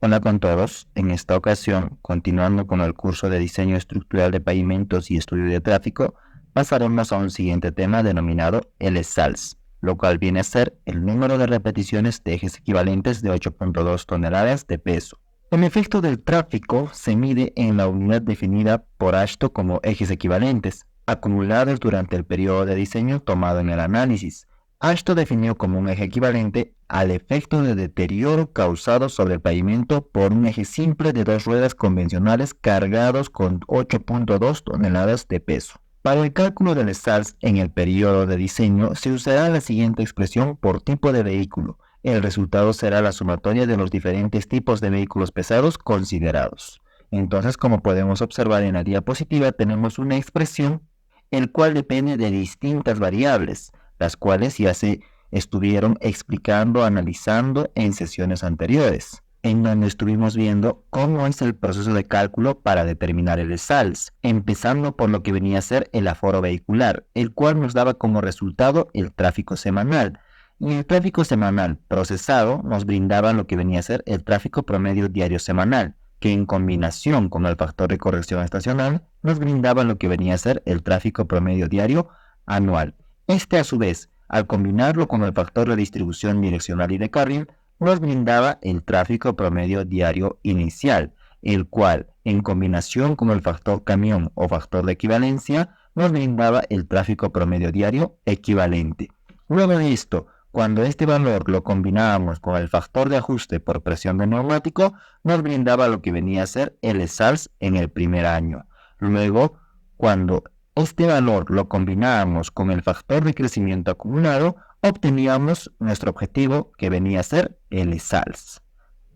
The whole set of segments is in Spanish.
Hola con todos. En esta ocasión, continuando con el curso de diseño estructural de pavimentos y estudio de tráfico, pasaremos a un siguiente tema denominado el SALS, lo cual viene a ser el número de repeticiones de ejes equivalentes de 8.2 toneladas de peso. El efecto del tráfico se mide en la unidad definida por Ashton como ejes equivalentes, acumulados durante el periodo de diseño tomado en el análisis. Ashton definió como un eje equivalente al efecto de deterioro causado sobre el pavimento por un eje simple de dos ruedas convencionales cargados con 8.2 toneladas de peso. Para el cálculo del SALS en el periodo de diseño se usará la siguiente expresión por tipo de vehículo. El resultado será la sumatoria de los diferentes tipos de vehículos pesados considerados. Entonces, como podemos observar en la diapositiva, tenemos una expresión el cual depende de distintas variables, las cuales ya se estuvieron explicando, analizando en sesiones anteriores, en donde estuvimos viendo cómo es el proceso de cálculo para determinar el SALS, empezando por lo que venía a ser el aforo vehicular, el cual nos daba como resultado el tráfico semanal. Y el tráfico semanal procesado nos brindaba lo que venía a ser el tráfico promedio diario semanal, que en combinación con el factor de corrección estacional nos brindaba lo que venía a ser el tráfico promedio diario anual. Este, a su vez, al combinarlo con el factor de distribución direccional y de carril, nos brindaba el tráfico promedio diario inicial, el cual, en combinación con el factor camión o factor de equivalencia, nos brindaba el tráfico promedio diario equivalente. Luego de esto, cuando este valor lo combinábamos con el factor de ajuste por presión de neumático, nos brindaba lo que venía a ser el SALS en el primer año. Luego, cuando este valor lo combinábamos con el factor de crecimiento acumulado, obteníamos nuestro objetivo que venía a ser el SALS.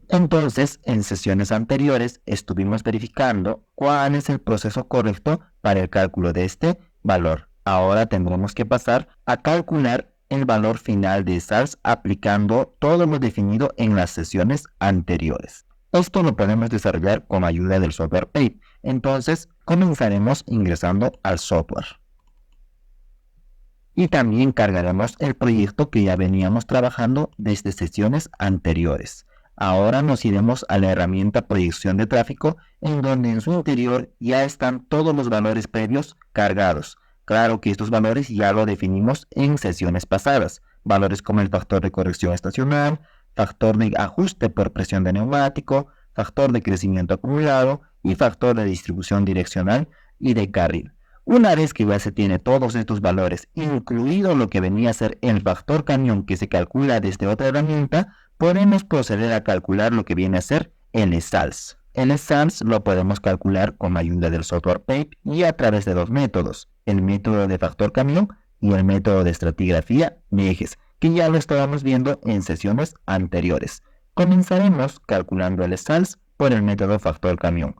Entonces, en sesiones anteriores estuvimos verificando cuál es el proceso correcto para el cálculo de este valor. Ahora tendremos que pasar a calcular el valor final de SALS aplicando todo lo definido en las sesiones anteriores. Esto lo podemos desarrollar con ayuda del software PAVE. Entonces, comenzaremos ingresando al software. Y también cargaremos el proyecto que ya veníamos trabajando desde sesiones anteriores. Ahora nos iremos a la herramienta proyección de tráfico, en donde en su interior ya están todos los valores previos cargados. Claro que estos valores ya lo definimos en sesiones pasadas. Valores como el factor de corrección estacional, factor de ajuste por presión de neumático, factor de crecimiento acumulado y factor de distribución direccional y de carril. Una vez que ya se tiene todos estos valores, incluido lo que venía a ser el factor camión que se calcula desde otra herramienta, podemos proceder a calcular lo que viene a ser el SALS. El SALS lo podemos calcular con ayuda del software PAVE y a través de dos métodos, el método de factor camión y el método de estratigrafía de ejes, que ya lo estábamos viendo en sesiones anteriores. Comenzaremos calculando el SALS por el método factor camión.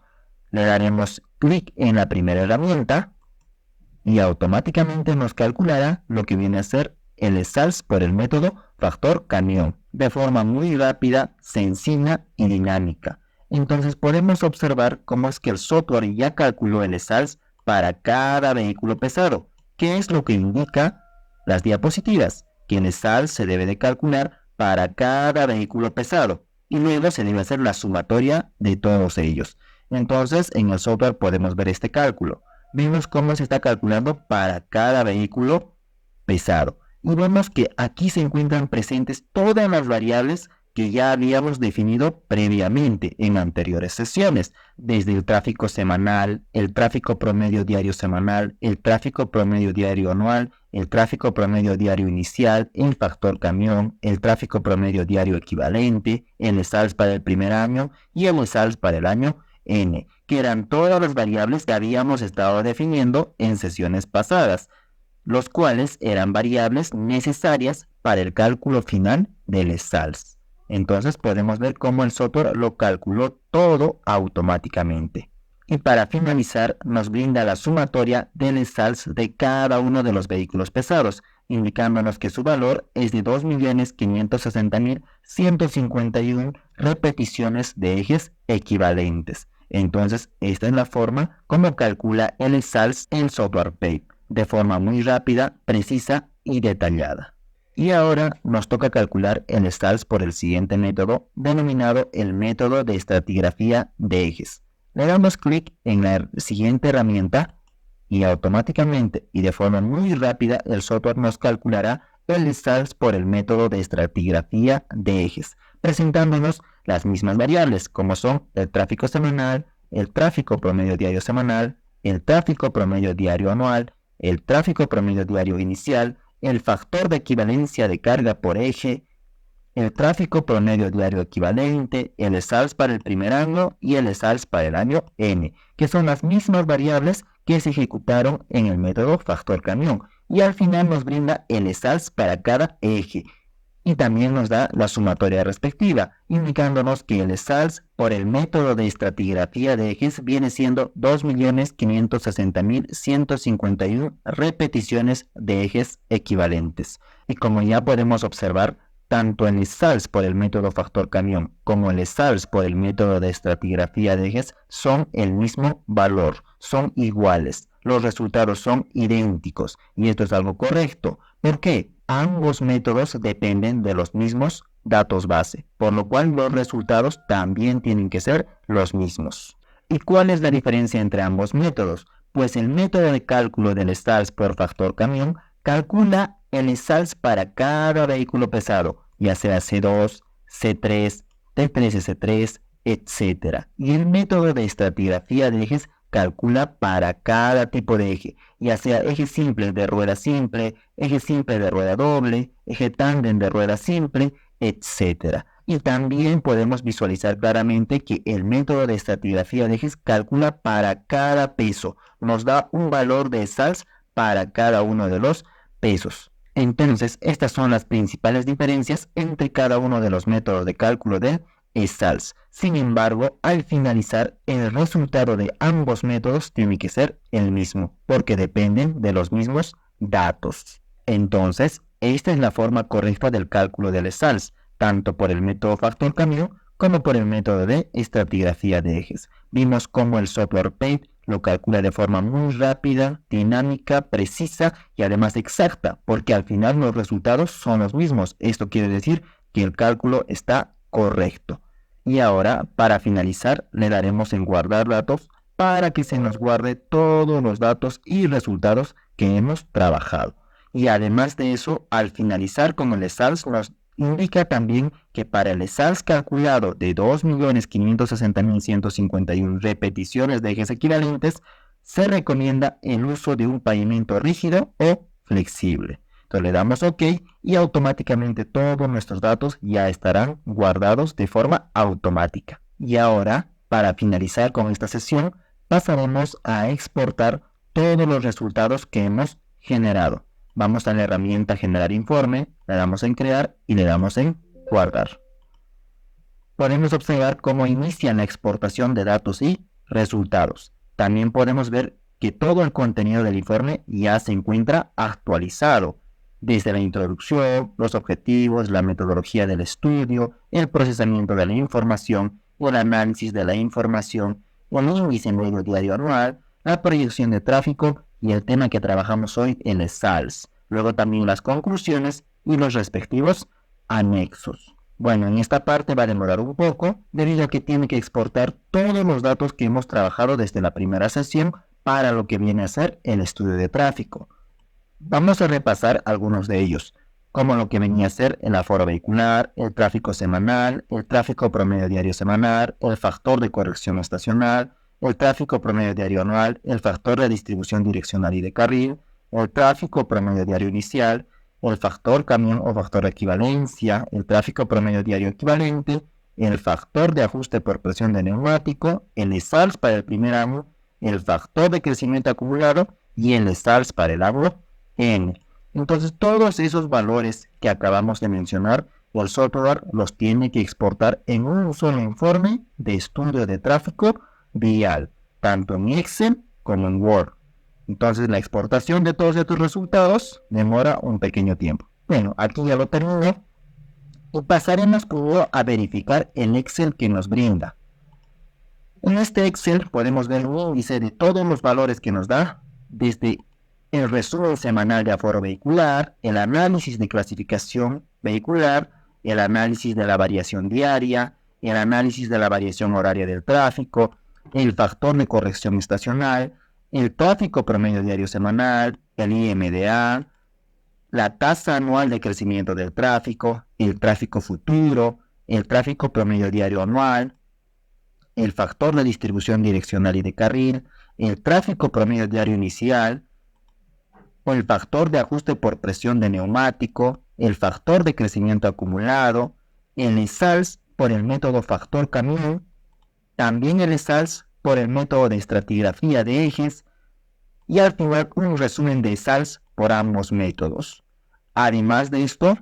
Le daremos clic en la primera herramienta y automáticamente nos calculará lo que viene a ser el SALS por el método factor camión, de forma muy rápida, sencilla y dinámica. Entonces podemos observar cómo es que el software ya calculó el SALS para cada vehículo pesado, que es lo que indica las diapositivas, que el SALS se debe de calcular para cada vehículo pesado, y luego se debe hacer la sumatoria de todos ellos. Entonces en el software podemos ver este cálculo. Vemos cómo se está calculando para cada vehículo pesado. Y vemos que aquí se encuentran presentes todas las variables que ya habíamos definido previamente en anteriores sesiones, desde el tráfico semanal, el tráfico promedio diario semanal, el tráfico promedio diario anual, el tráfico promedio diario inicial, el factor camión, el tráfico promedio diario equivalente, el SALS para el primer año y el SALS para el año N, que eran todas las variables que habíamos estado definiendo en sesiones pasadas, los cuales eran variables necesarias para el cálculo final del SALS. Entonces podemos ver cómo el software lo calculó todo automáticamente. Y para finalizar nos brinda la sumatoria del SALS de cada uno de los vehículos pesados, indicándonos que su valor es de 2.560.151 repeticiones de ejes equivalentes. Entonces, esta es la forma como calcula el SALS en software PAVE, de forma muy rápida, precisa y detallada. Y ahora nos toca calcular el SALS por el siguiente método, denominado el método de estratigrafía de ejes. Le damos clic en la siguiente herramienta y automáticamente y de forma muy rápida el software nos calculará el SALS por el método de estratigrafía de ejes, presentándonos las mismas variables como son el tráfico semanal, el tráfico promedio diario semanal, el tráfico promedio diario anual, el tráfico promedio diario inicial, el factor de equivalencia de carga por eje, el tráfico promedio diario equivalente, el SALS para el primer año y el SALS para el año N, que son las mismas variables que se ejecutaron en el método factor camión, y al final nos brinda el SALS para cada eje. Y también nos da la sumatoria respectiva, indicándonos que el SALS por el método de estratigrafía de ejes viene siendo 2.560.151 repeticiones de ejes equivalentes. Y como ya podemos observar, tanto el SALS por el método factor camión como el SALS por el método de estratigrafía de ejes son el mismo valor, son iguales. Los resultados son idénticos y esto es algo correcto. ¿Por qué? Ambos métodos dependen de los mismos datos base, por lo cual los resultados también tienen que ser los mismos. ¿Y cuál es la diferencia entre ambos métodos? Pues el método de cálculo del SALS por factor camión calcula el SALS para cada vehículo pesado, ya sea C2, C3, T3S3, etc. Y el método de estratigrafía de ejes calcula para cada tipo de eje, ya sea eje simple de rueda simple, eje simple de rueda doble, eje tándem de rueda simple, etc. Y también podemos visualizar claramente que el método de estratigrafía de ejes calcula para cada peso, nos da un valor de SALS para cada uno de los pesos. Entonces, estas son las principales diferencias entre cada uno de los métodos de cálculo del SALS. Sin embargo, al finalizar, el resultado de ambos métodos tiene que ser el mismo, porque dependen de los mismos datos. Entonces, esta es la forma correcta del cálculo del SALS, tanto por el método factor camión como por el método de estratigrafía de ejes. Vimos cómo el software PAVE lo calcula de forma muy rápida, dinámica, precisa y además exacta, porque al final los resultados son los mismos. Esto quiere decir que el cálculo está correcto. Y ahora, para finalizar, le daremos en guardar datos para que se nos guarde todos los datos y resultados que hemos trabajado. Y además de eso, al finalizar con el SALS nos indica también que para el SALS calculado de 2.560.151 repeticiones de ejes equivalentes, se recomienda el uso de un pavimento rígido o flexible. Entonces le damos OK y automáticamente todos nuestros datos ya estarán guardados de forma automática. Y ahora, para finalizar con esta sesión, pasaremos a exportar todos los resultados que hemos generado. Vamos a la herramienta Generar informe, le damos en Crear y le damos en Guardar. Podemos observar cómo inicia la exportación de datos y resultados. También podemos ver que todo el contenido del informe ya se encuentra actualizado, desde la introducción, los objetivos, la metodología del estudio, el procesamiento de la información, el análisis de la información, el índice medio diario anual, la proyección de tráfico y el tema que trabajamos hoy, el SALS. Luego también las conclusiones y los respectivos anexos. Bueno, en esta parte va a demorar un poco debido a que tiene que exportar todos los datos que hemos trabajado desde la primera sesión para lo que viene a ser el estudio de tráfico. Vamos a repasar algunos de ellos, como lo que venía a ser el aforo vehicular, el tráfico semanal, el tráfico promedio diario semanal, el factor de corrección estacional, el tráfico promedio diario anual, el factor de distribución direccional y de carril, el tráfico promedio diario inicial, el factor camión o factor de equivalencia, el tráfico promedio diario equivalente, el factor de ajuste por presión de neumático, el SALS para el primer año, el factor de crecimiento acumulado y el SALS para el año N. Entonces todos esos valores que acabamos de mencionar, el software los tiene que exportar en un solo informe de estudio de tráfico vial, tanto en Excel como en Word. Entonces la exportación de todos estos resultados demora un pequeño tiempo. Bueno, aquí ya lo terminé y pasaremos a verificar el Excel que nos brinda. En este Excel podemos ver un índice de todos los valores que nos da desde el resumen semanal de aforo vehicular, el análisis de clasificación vehicular, el análisis de la variación diaria, el análisis de la variación horaria del tráfico, el factor de corrección estacional, el tráfico promedio diario semanal, el IMDA, la tasa anual de crecimiento del tráfico, el tráfico futuro, el tráfico promedio diario anual, el factor de distribución direccional y de carril, el tráfico promedio diario inicial, o el factor de ajuste por presión de neumático, el factor de crecimiento acumulado, el ESALS por el método factor camión, también el ESALS por el método de estratigrafía de ejes, y al final un resumen de ESALS por ambos métodos. Además de esto,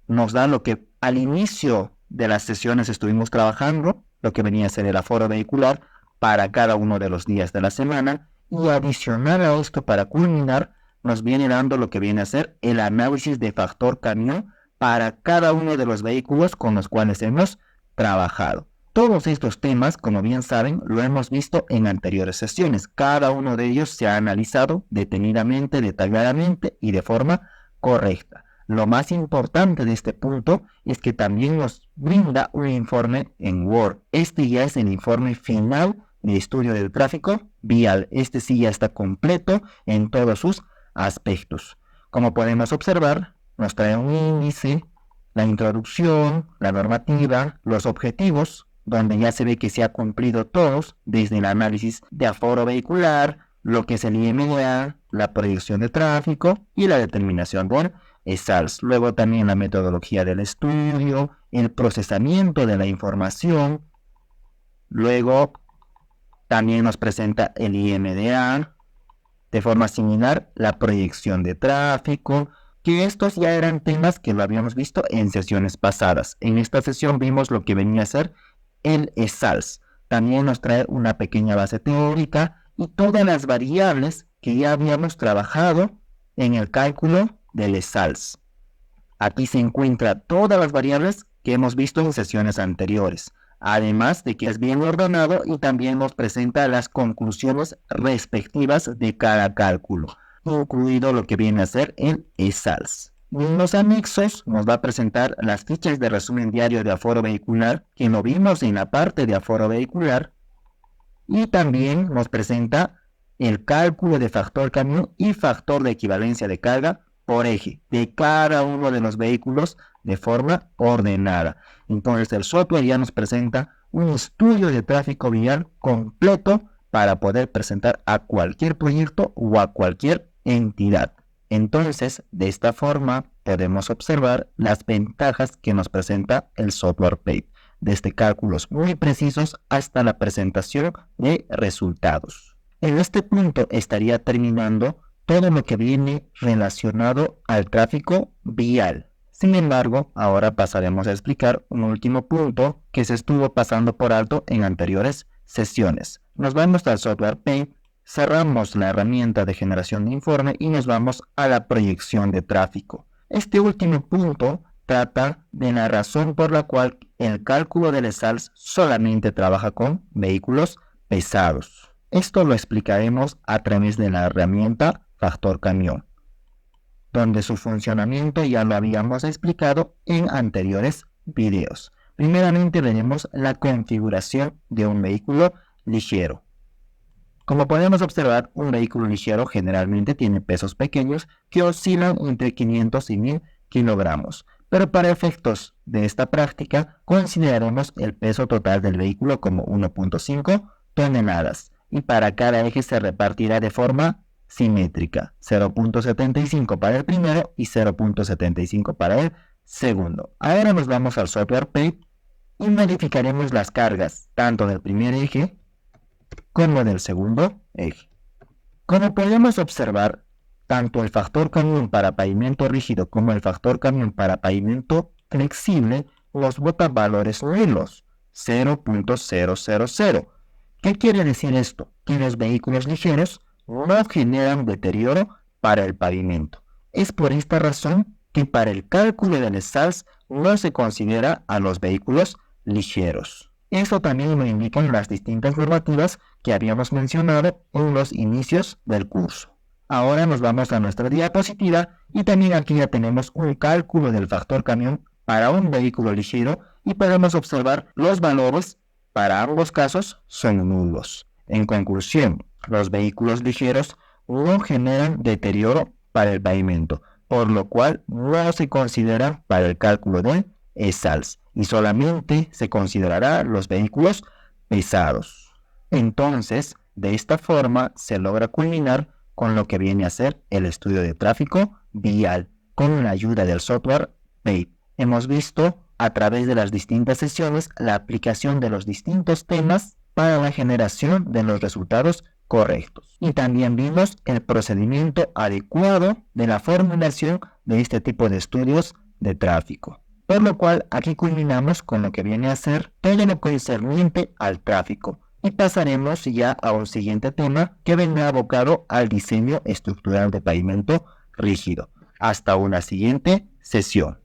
nos da lo que al inicio de las sesiones estuvimos trabajando, lo que venía a ser el aforo vehicular para cada uno de los días de la semana, y adicional a esto, para culminar, nos viene dando lo que viene a ser el análisis de factor camión para cada uno de los vehículos con los cuales hemos trabajado. Todos estos temas, como bien saben, lo hemos visto en anteriores sesiones. Cada uno de ellos se ha analizado detenidamente, detalladamente y de forma correcta. Lo más importante de este punto es que también nos brinda un informe en Word. Este ya es el informe final de estudio del tráfico vial. Este sí ya está completo en todos sus aspectos. Como podemos observar, nos trae un índice, la introducción, la normativa, los objetivos, donde ya se ve que se ha cumplido todos, desde el análisis de aforo vehicular, lo que es el IMDA, la proyección de tráfico y la determinación del ESALS. Luego también la metodología del estudio, el procesamiento de la información. Luego también nos presenta el IMDA. De forma similar, la proyección de tráfico, que estos ya eran temas que lo habíamos visto en sesiones pasadas. En esta sesión vimos lo que venía a ser el ESALS. También nos trae una pequeña base teórica y todas las variables que ya habíamos trabajado en el cálculo del ESALS. Aquí se encuentran todas las variables que hemos visto en sesiones anteriores, además de que es bien ordenado y también nos presenta las conclusiones respectivas de cada cálculo, incluido lo que viene a ser el ESALS. En los anexos nos va a presentar las fichas de resumen diario de aforo vehicular, que lo vimos en la parte de aforo vehicular, y también nos presenta el cálculo de factor camión y factor de equivalencia de carga por eje de cada uno de los vehículos de forma ordenada. Entonces el software ya nos presenta un estudio de tráfico vial completo para poder presentar a cualquier proyecto o a cualquier entidad. Entonces, de esta forma podemos observar las ventajas que nos presenta el software PAVE, desde cálculos muy precisos hasta la presentación de resultados. En este punto estaría terminando todo lo que viene relacionado al tráfico vial. Sin embargo, ahora pasaremos a explicar un último punto que se estuvo pasando por alto en anteriores sesiones. Nos vamos al software PAVE, cerramos la herramienta de generación de informe y nos vamos a la proyección de tráfico. Este último punto trata de la razón por la cual el cálculo del ESALS solamente trabaja con vehículos pesados. Esto lo explicaremos a través de la herramienta factor camión, donde su funcionamiento ya lo habíamos explicado en anteriores videos. Primeramente veremos la configuración de un vehículo ligero. Como podemos observar, un vehículo ligero generalmente tiene pesos pequeños que oscilan entre 500 y 1000 kilogramos, pero para efectos de esta práctica consideraremos el peso total del vehículo como 1.5 toneladas y para cada eje se repartirá de forma simétrica, 0.75 para el primero y 0.75 para el segundo. Ahora nos vamos al software PAVE y verificaremos las cargas tanto del primer eje como del segundo eje. Como podemos observar, tanto el factor camión para pavimento rígido como el factor camión para pavimento flexible nos bota valores nulos, 0.000. ¿Qué quiere decir esto? Que los vehículos ligeros no generan deterioro para el pavimento. Es por esta razón que para el cálculo del ESALS no se considera a los vehículos ligeros. Eso también lo indican las distintas normativas que habíamos mencionado en los inicios del curso. Ahora nos vamos a nuestra diapositiva y también aquí ya tenemos un cálculo del factor camión para un vehículo ligero y podemos observar los valores para ambos casos son nulos. En conclusión, los vehículos ligeros no generan deterioro para el pavimento, por lo cual no se consideran para el cálculo de ESALS y solamente se considerará los vehículos pesados. Entonces, de esta forma se logra culminar con lo que viene a ser el estudio de tráfico vial con la ayuda del software PAVE. Hemos visto a través de las distintas sesiones la aplicación de los distintos temas para la generación de los resultados correctos. Y también vimos el procedimiento adecuado de la formulación de este tipo de estudios de tráfico. Por lo cual aquí culminamos con lo que viene a ser todo lo concerniente al tráfico. Y pasaremos ya a un siguiente tema que vendrá abocado al diseño estructural de pavimento rígido. Hasta una siguiente sesión.